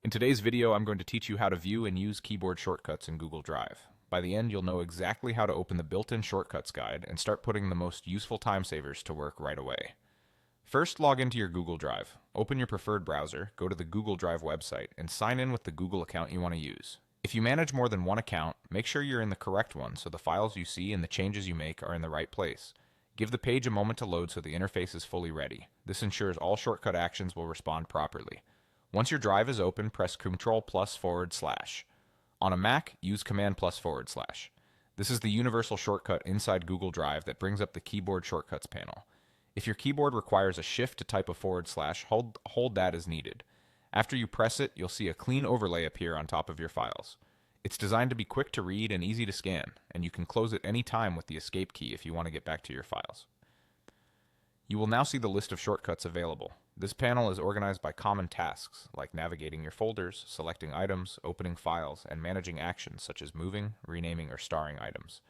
In today's video, I'm going to teach you how to view and use keyboard shortcuts in Google Drive. By the end, you'll know exactly how to open the built-in shortcuts guide and start putting the most useful time savers to work right away. First, log into your Google Drive. Open your preferred browser, go to the Google Drive website, and sign in with the Google account you want to use. If you manage more than one account, make sure you're in the correct one so the files you see and the changes you make are in the right place. Give the page a moment to load so the interface is fully ready. This ensures all shortcut actions will respond properly. Once your drive is open, press Ctrl+//. On a Mac, use Command+//. This is the universal shortcut inside Google Drive that brings up the keyboard shortcuts panel. If your keyboard requires a shift to type a /, hold that as needed. After you press it, you'll see a clean overlay appear on top of your files. It's designed to be quick to read and easy to scan, and you can close it any time with the escape key if you want to get back to your files. You will now see the list of shortcuts available. This panel is organized by common tasks, like navigating your folders, selecting items, opening files, and managing actions such as moving, renaming, or starring items.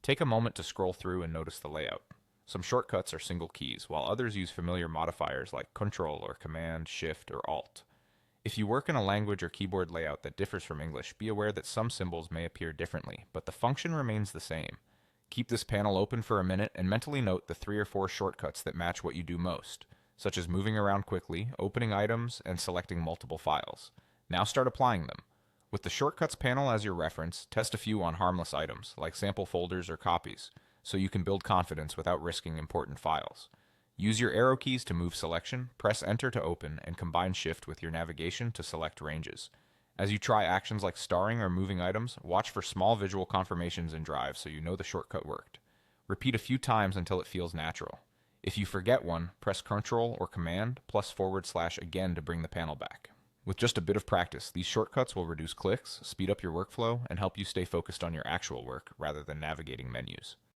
Take a moment to scroll through and notice the layout. Some shortcuts are single keys, while others use familiar modifiers like Ctrl or Command, Shift, or Alt. If you work in a language or keyboard layout that differs from English, be aware that some symbols may appear differently, but the function remains the same. Keep this panel open for a minute and mentally note the 3 or 4 shortcuts that match what you do most, such as moving around quickly, opening items, and selecting multiple files. Now start applying them. With the shortcuts panel as your reference, test a few on harmless items, like sample folders or copies, so you can build confidence without risking important files. Use your arrow keys to move selection, press Enter to open, and combine Shift with your navigation to select ranges. As you try actions like starring or moving items, watch for small visual confirmations in Drive so you know the shortcut worked. Repeat a few times until it feels natural. If you forget one, press Ctrl or Command +/ again to bring the panel back. With just a bit of practice, these shortcuts will reduce clicks, speed up your workflow, and help you stay focused on your actual work rather than navigating menus.